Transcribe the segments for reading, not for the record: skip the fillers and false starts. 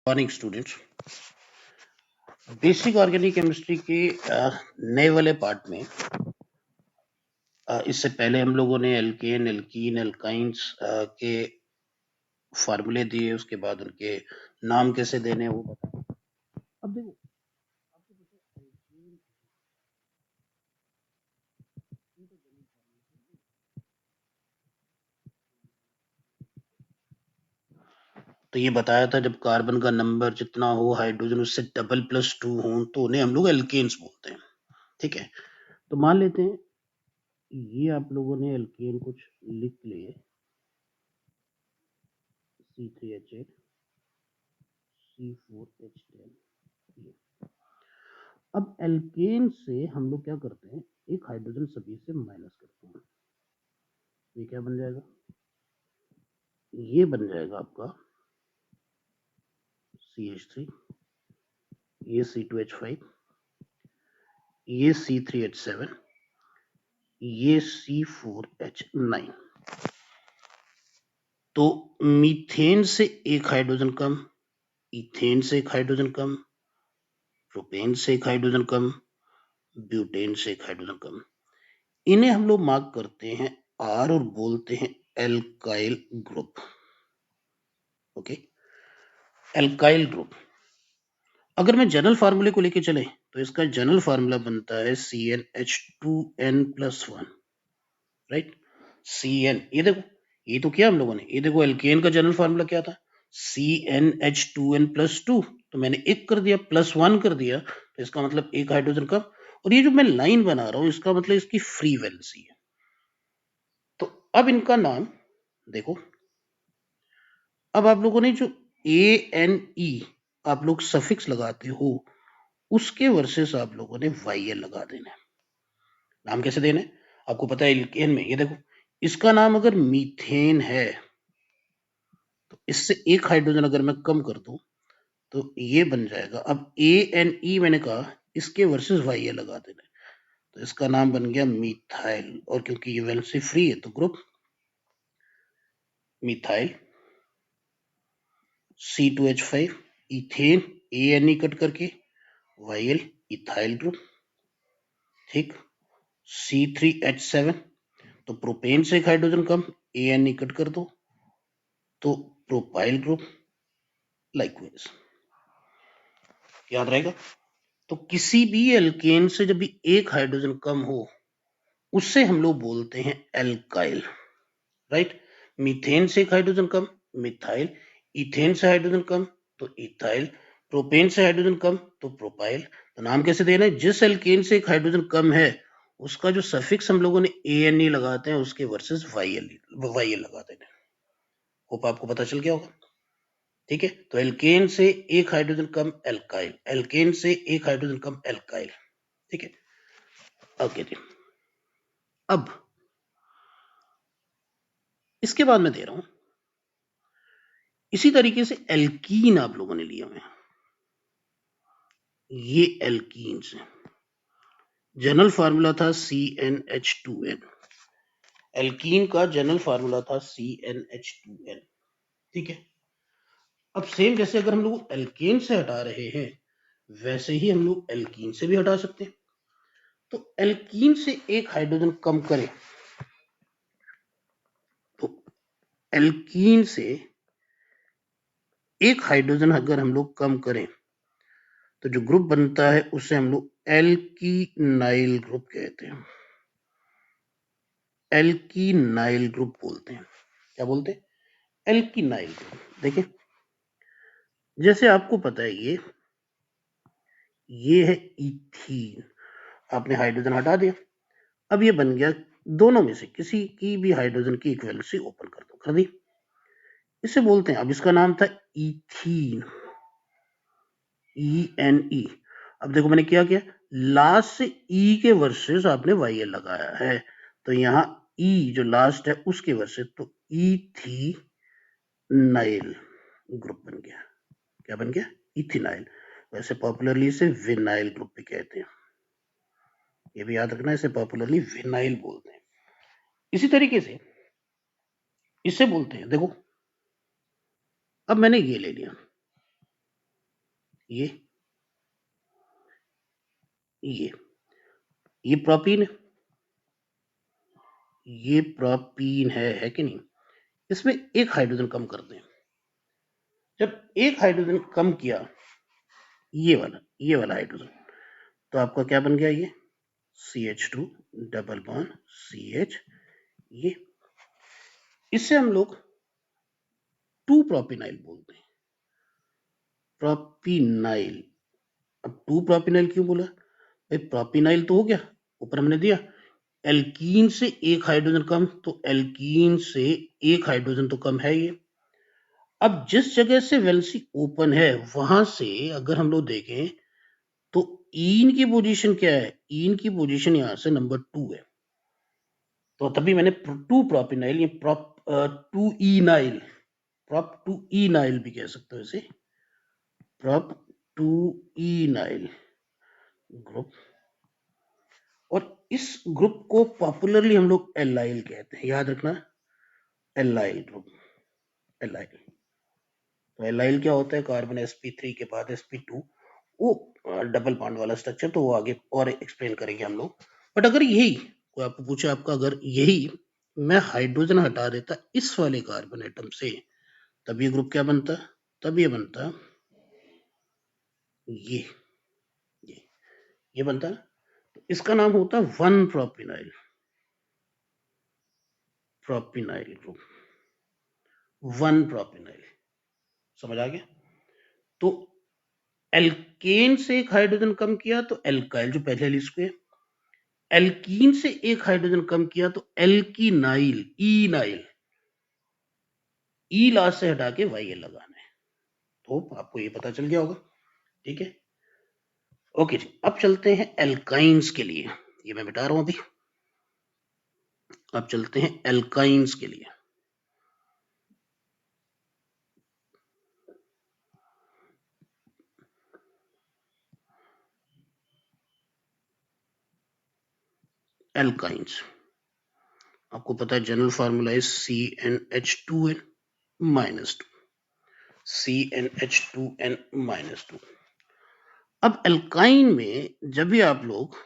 Morning students. Basic organic chemistry के नए वाले पार्ट में इससे पहले हम लोगों ने एल्केन, एल्कीन, एल्काइंस के फार्मूले दिए, उसके बाद उनके नाम कैसे देने हैं वो बताया। अब देखो, आपको पता है एल्केन तो ये बताया था जब कार्बन का नंबर जितना हो, हाइड्रोजन उससे डबल प्लस 2 हो, तो उन्हें हम लोग एल्केन्स बोलते हैं। ठीक है, तो मान लेते हैं ये आप लोगों ने एल्केन कुछ लिख लिए, C3H8 C4H10। अब एल्केन से हम लोग क्या करते हैं, एक हाइड्रोजन सभी से माइनस करते हैं। ये क्या बन जाएगा, ये बन जाएगा आपका CH3, ये C2H5, ये C3H7, ये C4H9। तो मीथेन से एक हाइड्रोजन कम, इथेन से एक हाइड्रोजन कम, प्रोपेन से एक हाइड्रोजन कम, ब्यूटेन से एक हाइड्रोजन कम। इन्हें हम लोग मार्क करते हैं R और बोलते हैं alkyl group. Okay, alkyl group. अगर मैं जनरल फार्मूले को लेके चले तो इसका जनरल फार्मूला बनता है CnH2n+1, राइट। Cn, ये देखो, ये तो किया हम लोगों ने, ये देखो एल्केन का जनरल फार्मूला क्या था, CnH2n+2। तो मैंने एक कर दिया, +1 कर दिया, तो इसका मतलब एक हाइड्रोजन कम। और ये जो मैं लाइन बना रहा हूं, इसका मतलब इसकी फ्री वैलेंसी है। तो अब इनका नाम देखो, अब आप लोगों ने जो ANE आप लोग सफिक्स लगाते हो, उसके वर्सेस आप लोगों ने YL लगा देना है। नाम कैसे देना है आपको पता है, एल्केन में ये देखो, इसका नाम अगर मीथेन है तो इससे एक हाइड्रोजन अगर मैं कम कर दूं तो ये बन जाएगा। अब ANE मैंने कहा, इसके वर्सेस YL लगा देना है, तो इसका नाम बन गया मिथाइल। और क्योंकि ये वैलेंसी फ्री है तो group methyl. C2H5 ethane, ANE cut करके YL इथाइल ग्रुप। ठीक, C3H7 तो प्रोपेन से एक हाइड्रोजन कम, ANE कट कर दो तो प्रोपाइल ग्रुप। लाइकवाइज याद रहेगा। तो किसी भी एल्केन से जब भी एक हाइड्रोजन कम हो, उससे हम लोग बोलते हैं एल्काइल, राइट। मीथेन से एक हाइड्रोजन कम, मिथाइल। इथेन से हाइड्रोजन कम तो इथाइल। प्रोपेन से हाइड्रोजन कम तो प्रोपाइल। तो नाम कैसे देना है, जिस एल्केन से एक हाइड्रोजन कम है उसका जो सफिक्स हम लोगों ने ANE लगाते हैं, उसके वर्सेस YL लगा देना है। होप आपको पता चल गया होगा। ठीक है, तो एल्केन से एक हाइड्रोजन कम एल्काइल, एल्केन से एक हाइड्रोजन कम एल्काइल। ठीक है, ओके जी। अब इसके बाद मैं दे रहा हूं इसी तरीके से एल्कीन आप लोगों ने लिया हुआ है। ये एल्कीन से जनरल फार्मूला था CnH2n, एल्कीन का जनरल फार्मूला था CnH2n। ठीक है, अब सेम जैसे अगर हम लोग एल्केन से हटा रहे हैं, वैसे ही हम लोग एल्कीन से भी हटा सकते हैं। तो एल्कीन से एक हाइड्रोजन कम करें तो एल्कीन से एक हाइड्रोजन अगर हम लोग कम करें तो जो ग्रुप बनता है उसे हम लोग एल्कीनाइल ग्रुप कहते हैं। एल्कीनाइल ग्रुप बोलते हैं। क्या बोलते हैं, एल्कीनाइल ग्रुप। देखिए, जैसे आपको पता है ये है इथीन, आपने हाइड्रोजन हटा दिया, अब ये बन गया दोनों में से किसी की भी हाइड्रोजन की इक्विवेलेंसी ओपन कर दो, कर दी। इसे बोलते हैं, अब इसका नाम था इथीन, ENE। अब देखो मैंने क्या किया, लास्ट से E के वर्सेस आपने YL लगाया है, तो यहाँ E जो लास्ट है उसके वर्सेस, तो इथीनाइल ग्रुप बन गया। क्या बन गया, इथेनाइल। वैसे पॉपुलरली इसे विनाइल ग्रुप भी कहते हैं, ये भी याद रखना, इसे पॉपुलरली विनाइल बोलते हैं। इसी तरीके से इसे बोलते हैं, देखो अब मैंने ये ले लिया, ये प्रोपीन है, ये प्रोपीन है कि नहीं? इसमें एक हाइड्रोजन कम कर दें। जब एक हाइड्रोजन कम किया, ये वाला हाइड्रोजन, तो आपका क्या बन गया? ये CH2 डबल बॉन्ड CH। ये इससे हम लोग 2 प्रोपिनाइल बोलते हैं, प्रोपिनाइल। अब 2 प्रोपिनाइल क्यों बोला भाई? प्रोपिनाइल तो हो गया, ऊपर हमने दिया एल्कीन से एक हाइड्रोजन कम, तो एल्कीन से एक हाइड्रोजन तो कम है ये। अब जिस जगह से वैलेंसी ओपन है वहां से अगर हम लोग देखें तो ईन की पोजीशन क्या है? ईन की पोजीशन यहां से नंबर 2 है, तो तभी मैंने 2 प्रोपिनाइल, ये प्रोप 2 इनाइल, प्रोप 2 इनाइल भी कह सकते हो इसे, प्रोप 2 इनाइल ग्रुप। और इस ग्रुप को पॉपुलरली हम लोग एलाइल कहते हैं, याद रखना, एलाइल ग्रुप, एलाइल। तो एलाइल क्या होता है? कार्बन sp3 के बाद sp2, वो डबल बॉन्ड वाला स्ट्रक्चर, तो वो आगे और एक्सप्लेन करेंगे हम लोग। बट अगर यही कोई आपको पूछे, आपका अगर यही मैं हाइड्रोजन हटा देता इस वाले कार्बन एटम से, तब ये ग्रुप क्या बनता? तब ये बनता ये ये ये बनता ना, तो इसका नाम होता 1 प्रोपिनाइल, प्रोपिनाइल ग्रुप, 1 प्रोपिनाइल। समझ आ गया? तो एल्केन से एक हाइड्रोजन कम किया तो एल्काइल, जो पहले लिस्ट पे, एल्कीन से एक हाइड्रोजन कम किया तो एल्कीनाइल, इनाइल, ई लास्ट से हटा के वाई लगाना है। तो आपको ये पता चल गया होगा, ठीक है? ओके जी, अब चलते हैं एल्काइंस के लिए, ये मैं बता रहा हूं अभी। अब चलते हैं एल्काइंस के लिए। एल्काइंस आपको पता है जनरल फार्मूला है CnH2n -2, CnH2n -2। अब एल्काइन में जब भी आप लोग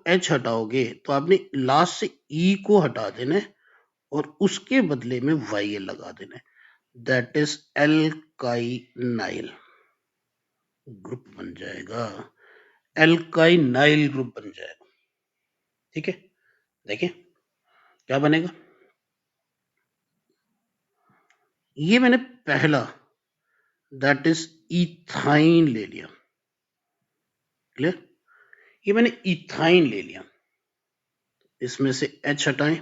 H हटाओगे तो आपने लास्ट से E को हटा देना है और उसके बदले में YL लगा देना है, दैट इज एल्काइनाइल ग्रुप बन जाएगा, एल्काइनाइल ग्रुप बन जाएगा। ठीक है, देखिए क्या बनेगा। ये मैंने पहला दैट इज इथाइन ले लिया, क्लियर? ये मैंने इथाइन ले लिया, इसमें से H हटाएं,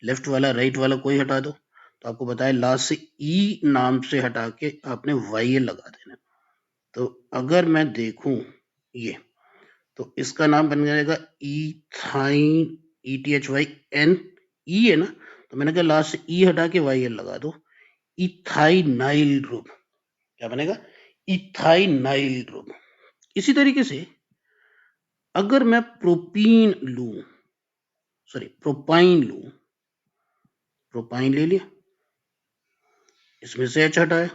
लेफ्ट वाला राइट वाला कोई हटा दो, तो आपको बताया लास्ट से E नाम से हटा के आपने YL लगा देना। तो अगर मैं देखूं ये, तो इसका नाम बन जाएगा इथाइन, ETHYN, E है ना, तो मैंने कहा लास्ट से E हटा के YL लगा दो, इथाइनाइल ग्रुप। क्या बनेगा? इथाइनाइल ग्रुप। इसी तरीके से अगर मैं प्रोपीन लूं, सॉरी प्रोपाइन लूं, प्रोपाइन ले लिया, इसमें से H हटाया।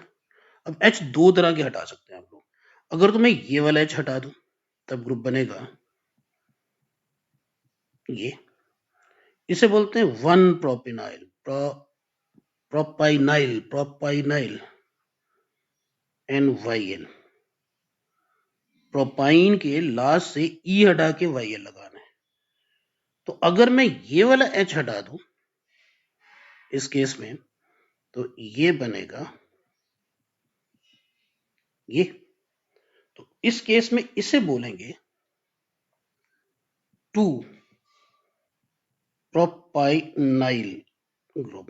अब H दो तरह के हटा सकते हैं आप लोग, अगर तो मैं ये वाला H हटा दूं तब ग्रुप बनेगा ये, इसे बोलते हैं 1 प्रोपिनाइल, प्रोपाइनाइल, प्रोपाइनाइल NYL। प्रोपाइन के लास्ट से E हटा के YL लगाना है। तो अगर मैं ये वाला H हटा दूं इस केस में, तो ये बनेगा ये, तो इस केस में इसे बोलेंगे 2 propynyl group,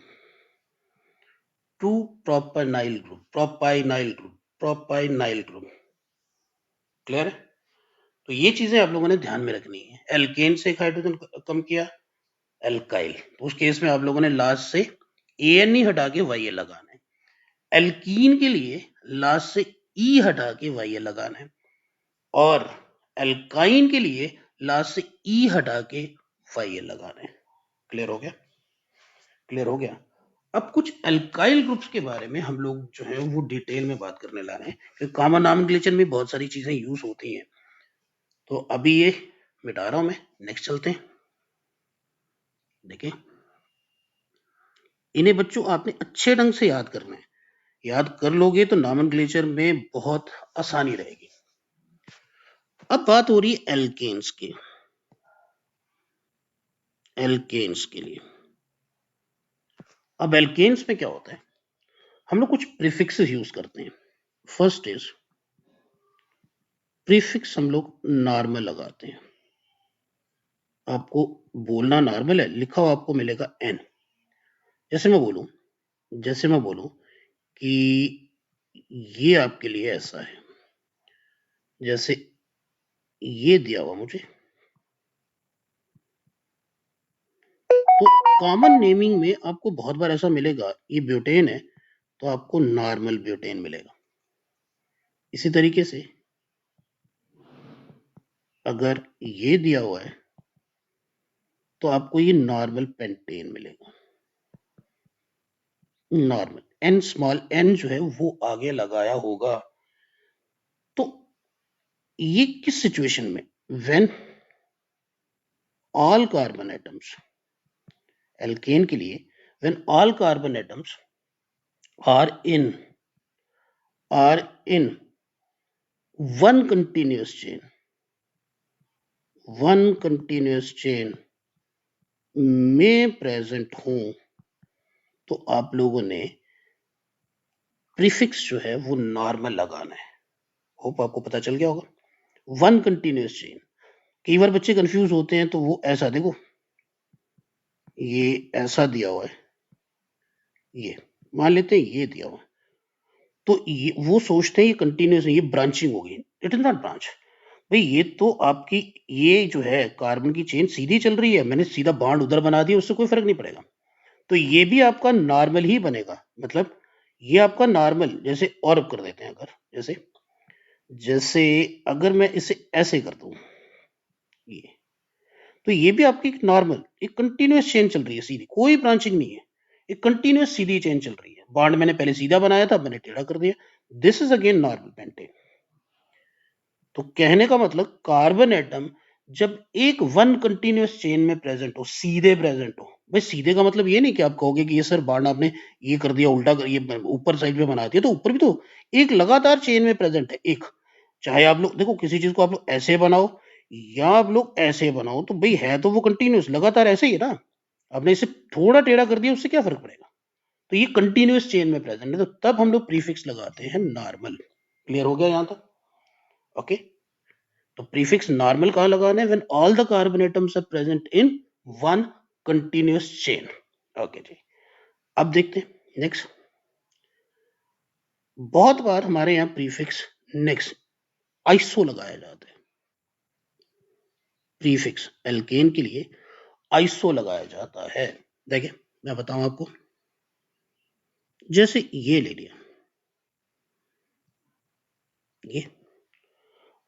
2 propynyl group, propynyl group, propynyl group. Clear है? तो ये चीजें आप लोगों ने ध्यान में रखनी है। एल्केन से एक हाइड्रोजन कम किया, एल्काइल, तो उस केस में आप लोगों ने लास्ट से AN हटा के YL लगाना है। एल्कीन के लिए लास्ट से E हटा के YL लगाना है, और एल्काइन के लिए लास्ट से E हटा के YL लगाना है। क्लियर हो गया? क्लियर हो गया? अब कुछ एल्काइल ग्रुप्स के बारे में हम लोग जो है वो डिटेल में बात करने ला रहे हैं, क्योंकि कॉमन नॉमेनक्लेचर में बहुत सारी चीजें यूज होती हैं। तो अभी ये मिटा रहा हूं मैं, नेक्स्ट चलते हैं। देखिए, इन्हें बच्चों आपने अच्छे ढंग से याद करना है। याद कर लोगे तो नॉमेनक्लेचर में बहुत आसानी रहेगी। अब बात हो रही है एल्केन्स की। एल्केन्स के लिए, अब एल्केन्स में क्या होता है, हम लोग कुछ प्रीफिक्सेस यूज करते हैं। फर्स्ट इज प्रीफिक्स, हम लोग नॉर्मल लगाते हैं। आपको बोलना नॉर्मल है, लिखा हुआ आपको मिलेगा एन। जैसे मैं बोलूं कि ये आपके लिए ऐसा है, जैसे ये दिया हुआ मुझे, तो कॉमन नेमिंग में आपको बहुत बार ऐसा मिलेगा, ये ब्यूटेन है तो आपको नॉर्मल ब्यूटेन मिलेगा। इसी तरीके से अगर ये दिया हुआ है तो आपको ये नॉर्मल पेंटेन मिलेगा। नॉर्मल एन, स्मॉल एन जो है वो आगे लगाया होगा। तो ये किस सिचुएशन में, when all carbon atoms, alkane के लिए when all carbon atoms are in one continuous chain, one continuous chain में प्रेजेंट हूं, तो आप लोगों ने प्रीफिक्स जो है वो नॉर्मल लगाना है। होप आपको पता चल गया होगा। वन कंटिन्यूअस चेन, कई बार बच्चे कंफ्यूज होते हैं, तो वो ऐसा देखो, ये ऐसा दिया हुआ है, ये मान लेते हैं ये दिया हुआ है, तो ये वो सोचते हैं ये कंटिन्यूअस है, ये ब्रांचिंग होगी। इट इज नॉट ब्रांच भाई, ये तो आपकी ये जो है कार्बन की चेन सीधी चल रही है, मैंने सीधा बॉन्ड उधर बना दिया, उससे कोई फर्क नहीं पड़ेगा। तो ये भी आपका नॉर्मल ही बनेगा, मतलब ये आपका नॉर्मल, जैसे और कर देते हैं, अगर जैसे जैसे अगर मैं इसे ऐसे कर दूं, ये, तो ये भी आपकी एक नॉर्मल, एक कंटिन्यूअस चेन चल रही है, सीधी, कोई ब्रांचिंग नहीं है, एक कंटिन्यूअस सीधी चेन चल रही है। बॉन्ड मैंने पहले सीधा बनाया था, मैंने टेढ़ा कर दिया। This is again normal pentane. तो कहने का मतलब कार्बन एटम जब एक वन कंटिन्यूअस चेन में प्रेजेंट हो, सीधे प्रेजेंट हो, भाई सीधे का मतलब ये नहीं कि आप कहोगे कि ये सर बॉन्ड आपने ये कर दिया उल्टा कर, ये ऊपर साइड पे बना दिया, तो ऊपर भी तो एक लगातार चेन में प्रेजेंट है। एक, चाहे आप लोग देखो किसी चीज को आप लोग ऐसे बनाओ या आप लोग ऐसे बनाओ, तो भाई है तो वो कंटिन्यूअस लगातार ऐसे ही है ना। आपने इसे थोड़ा टेढ़ा कर दिया, उससे क्या फर्क पड़ेगा। तो ये कंटिन्यूअस चेन में प्रेजेंट है, तो तब हम लोग प्रीफिक्स लगाते हैं नॉर्मल। क्लियर हो गया यहां तक? ओके। तो प्रीफिक्स नॉर्मल कहां लगाना है, when all the carbon atoms are present in one continuous chain. Okay जी, अब देखते हैं नेक्स्ट। बहुत बार हमारे यहां प्रीफिक्स नेक्स्ट आइसो लगाया जाता है। प्रीफिक्स एल्केन के लिए आइसो लगाया जाता है। देखिए मैं बताऊं आपको, जैसे ये ले लिया, ये,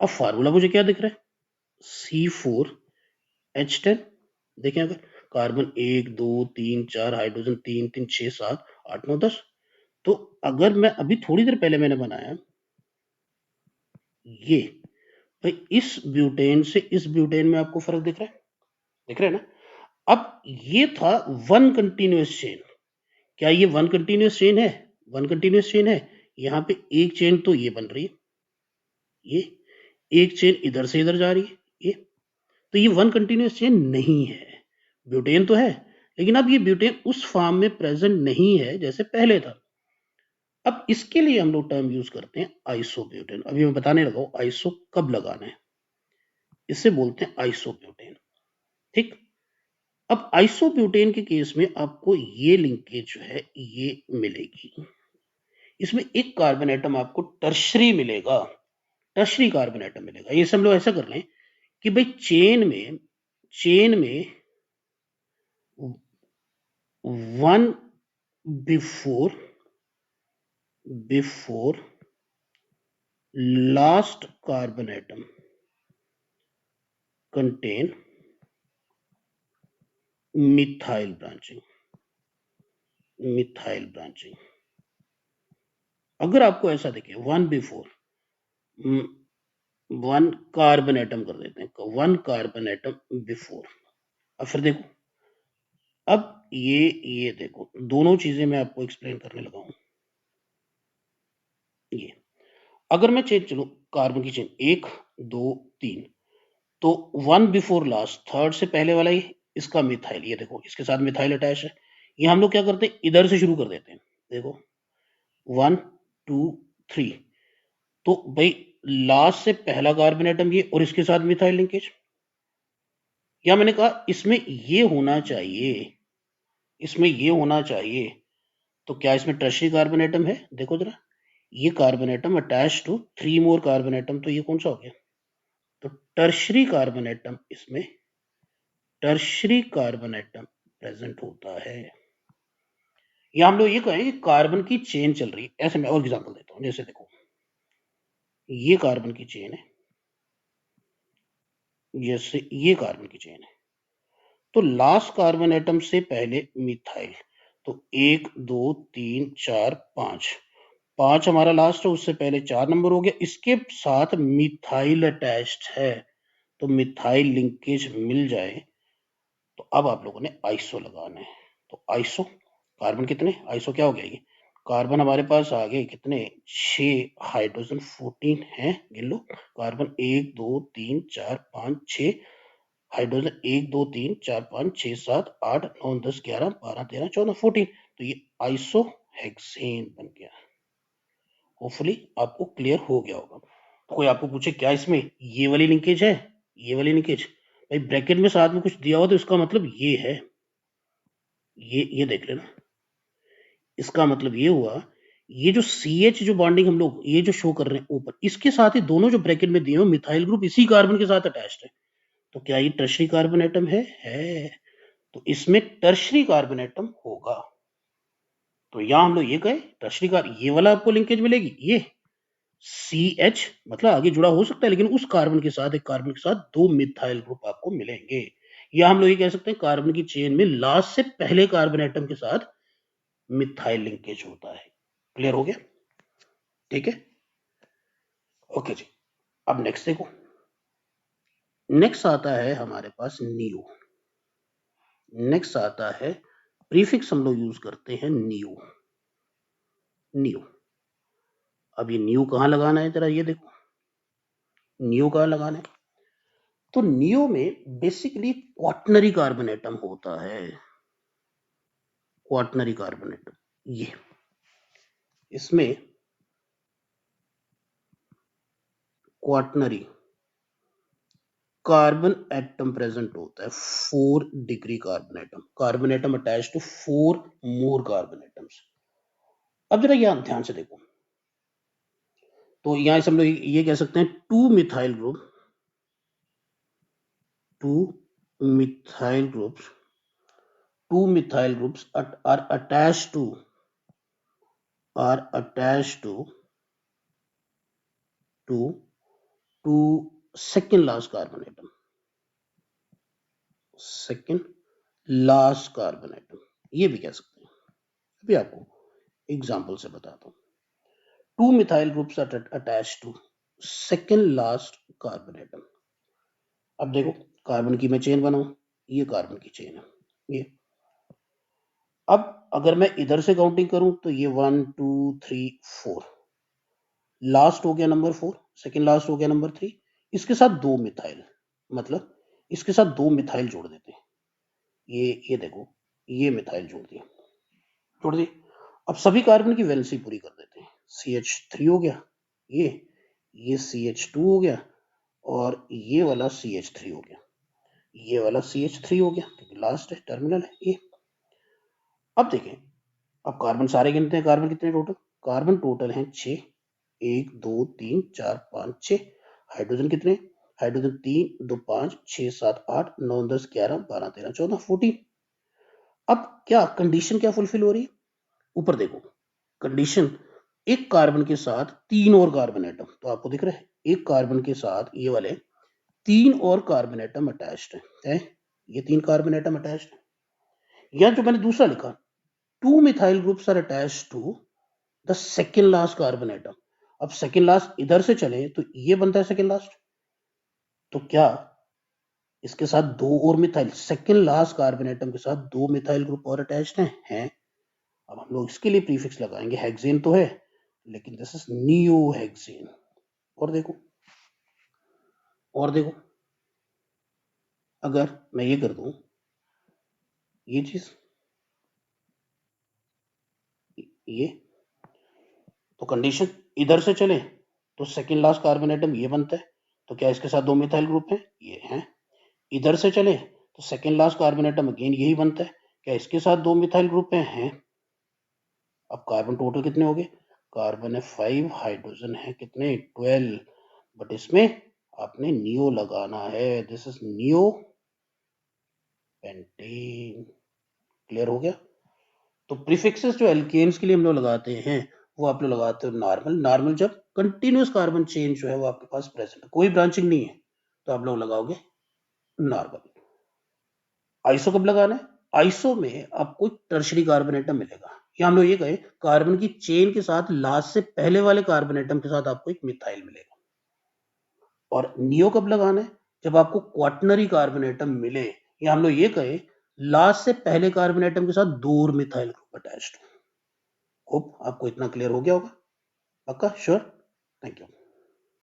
अब फार्मूला मुझे क्या दिख रहा है, C4H10। देखें, अगर कार्बन 1 2 3 4, हाइड्रोजन 3 3 6 7 8 9 10, तो अगर मैं अभी थोड़ी देर पहले मैंने बनाया ये, भाई इस ब्यूटेन से इस ब्यूटेन में आपको फर्क दिख रहा है, दिख रहा है ना। अब ये था वन कंटिन्यूअस चेन, क्या ये वन कंटिन्यूअस चेन है? वन कंटिन्यूअस चेन है। यहाँ पे एक चेन तो ये बन रही है, ये एक चेन इधर से इधर जा रही है, ये, तो ये वन कंटिन्यूअस चेन नहीं है। ब्यूटेन तो है, लेकिन अब ये ब्यूटेन उस फॉर्म में प्रेजेंट नहीं है जैसे पहले था। अब इसके लिए हम लोग टर्म यूज करते हैं आइसोब्यूटेन। अभी मैं बताने लगा हूं आइसो कब लगाना है, इसे बोलते हैं आइसोब्यूटेन। ठीक। अब आइसोब्यूटेन के केस में आपको ये लिंकेज जो है ये मिलेगी, इसमें एक कार्बन एटम आपको टर्शरी मिलेगा, टर्शरी कार्बन एटम मिलेगा। ये सब लोग ऐसा कर लें कि भाई चेन में one before last carbon atom contain methyl branching. Methyl branching. अगर आपको ऐसा दिखे 1 बिफोर, 1 कार्बन एटम कर देते हैं, 1 कार्बन एटम बिफोर। अब फिर देखो, अब ये देखो, दोनों चीजें मैं आपको एक्सप्लेन करने लगा हूं। ये अगर मैं चेन चलो कार्बन की चेन 1 2 3, तो 1 बिफोर लास्ट, थर्ड से पहले वाला ये इसका मिथाइल, ये देखो इसके साथ मिथाइल अटैच है। ये हम लोग क्या करते हैं, इधर से शुरू कर देते हैं। देखो 1 2 3, तो भाई लास्ट से पहला कार्बन एटम ये और इसके साथ मिथाइल लिंकेज। या मैंने कहा इसमें ये होना चाहिए, इसमें ये होना चाहिए, तो क्या इसमें टर्शरी कार्बन एटम है? देखो जरा, ये carbon atom attach to 3 more carbon atom, तो ये कौन सा हो गया? तो टर्शरी कार्बन एटम, इसमें टर्शरी कार्बन एटम प्रेजेंट होता है। या हम लोग ये कहें कि कार्बन की चेन चल रही है। ऐसे मैं और एग्जांपल देता हूं, जैसे देखो ये कार्बन की चेन है, जैसे ये कार्बन की चेन है, तो लास्ट कार्बन एटम से पहले मिथाइल, तो 1 2 3 4 5, 5 हमारा लास्ट है, उससे पहले 4 नंबर हो गया, इसके साथ मिथाइल अटैच्ड है, तो मिथाइल लिंकेज मिल जाए तो अब आप लोगों ने आइसो लगाना है। तो आइसो कार्बन कितने, आइसो क्या हो गया, ये कार्बन हमारे पास आ गए कितने, 6 हाइड्रोजन 14 है, गिन लो। कार्बन 1 2 3 4 5 6, हाइड्रोजन 1 2 3 4 5 6 7 8 9 10 11 12 13 14 14, तो ये आइसो हेक्सेन बन गया। होपफुली आपको क्लियर हो गया होगा। तो कोई आपको पूछे क्या इसमें ये वाली लिंकेज है, ये वाली लिंकेज, भाई ब्रैकेट में साथ में कुछ दिया हो तो इसका मतलब ये है, ये देख लेना, इसका मतलब ये हुआ, ये जो CH जो बॉन्डिंग हम लोग ये जो शो कर रहे हैं ऊपर, इसके साथ ही दोनों जो ब्रैकेट में दिए हो मिथाइल ग्रुप इसी कार्बन के साथ अटैच्ड है, तो क्या ये टर्शरी कार्बन एटम है? तो इसमें टर्शरी कार्बन एटम होगा। तो यहां हम लोग ये कहे टर्शरी कार्बन, ये वाला आपको लिंकेज मिलेगी, ये CH मतलब आगे जुड़ा हो सकता है, लेकिन उस कार्बन के साथ, एक कार्बन के साथ 2 मिथाइल ग्रुप आपको मिलेंगे। या हम लोग ये कह सकते हैं कार्बन की चेन में लास्ट से पहले कार्बन एटम के साथ मिथाइल लिंकेज होता है। क्लियर हो गया? ठीक है, ओके जी। अब नेक्स्ट देखो, नेक्स्ट आता है हमारे पास नियो। नेक्स्ट आता है प्रीफिक्स, हम लोग यूज करते हैं नियो। नियो, अब ये नियो कहां लगाना है, जरा ये देखो नियो कहां लगाना है। तो नियो में बेसिकली क्वाटनरी कार्बन एटम होता है, क्वाटनरी कार्बन एटम, ये इसमें क्वाटनरी कार्बन एटम प्रेजेंट होता है, 4 degree carbon atom attach to 4 more carbon atoms. अब जरा यहां ध्यान से देखो, तो यहां से हम लोग ये कह सकते हैं 2 methyl group, 2 methyl groups, 2 methyl groups are attached to, are attached to second last carbon atom, second last carbon atom, ये भी कह सकते हैं। अभी आपको एग्जांपल से बताता हूं। 2 methyl groups are attached to second last carbon atom। अब देखो कार्बन की मैं चेन बनाऊं, ये कार्बन की चेन है, ये अब अगर मैं इधर से काउंटिंग करूं तो ये 1 2 3 4, लास्ट हो गया नंबर 4, सेकेंड लास्ट हो गया नंबर 3, इसके साथ 2 मिथाइल, मतलब इसके साथ 2 मिथाइल जोड़ देते हैं, ये देखो ये मिथाइल जोड़ दी। अब सभी कार्बन की वैलेंसी पूरी कर देते हैं, CH3 हो गया, ये CH2 हो गया, और ये वाला CH3 हो गया, ये वाला CH3 हो गया, क्योंकि लास्ट है, टर्मिनल है ये। अब देखें, अब कार्बन सारे गिनते हैं, कार्बन कितने टोटल, कार्बन टोटल हैं 6, 1 2 3 4 5 6, हाइड्रोजन कितने, हाइड्रोजन 3 2 5 6 7 8 9 10 11 12 13 14 14। अब क्या कंडीशन क्या फुलफिल हो रही है, ऊपर देखो कंडीशन, एक कार्बन के साथ 3 और कार्बन एटम, तो आपको दिख रहा है एक कार्बन के साथ ये वाले 3 और कार्बन एटम अटैच्ड है, ये 3 कार्बन एटम अटैच्ड है। या जो मैंने दूसरा लिखा 2 methyl groups are attached to the second last carbon atom. अब सेकेंड लास्ट इधर से चले तो ये बनता है सेकेंड लास्ट, तो क्या इसके साथ दो और methyl, second last carbon atom के साथ दो मिथाइल ग्रुप और अटैच्ड हैं। अब हम लोग इसके लिए प्रीफिक्स लगाएंगे, हेक्सेन तो है लेकिन दिस इज नियो हेक्सेन। और देखो अगर मैं ये कर दूं ये चीज, ये तो कंडीशन इधर से चले तो सेकेंड लास्ट कार्बन एटम ये बनता है, तो क्या इसके साथ दो मिथाइल ग्रुप हैं, ये हैं। इधर से चले तो second last carbon atom again यही बनता है, क्या इसके साथ दो मिथाइल ग्रुप हैं। अब कार्बन टोटल कितने हो गए, कार्बन है 5, हाइड्रोजन है कितने 12, बट इसमें आपने नियो लगाना है, this is neo pentane. Clear हो गया। तो प्रीफिक्सेस जो एल्केन्स के लिए हम लोग लगाते हैं वो आप लोग लगाते हो नॉर्मल, नॉर्मल जब कंटिन्यूस कार्बन चेन जो है वो आपके पास प्रेजेंट है, कोई ब्रांचिंग नहीं है तो आप लोग लगाओगे नॉर्मल। आइसो कब लगाना है, आइसो में आपको टर्शरी कार्बन एटम मिलेगा, या हम लोग ये कहें कार्बन की चेन के साथ लास्ट से पहले वाले कार्बन एटम के साथ आपको एक मिथाइल मिलेगा। और नियो कब लगाना है, जब आपको क्वाटनरी कार्बन एटम मिले, या हम लोग ये कहें लास्ट से पहले कार्बन एटम के साथ दो और मिथाइल ग्रुप अटैच्ड हो। होप आपको इतना क्लियर हो गया होगा, पक्का, श्योर, थैंक यू।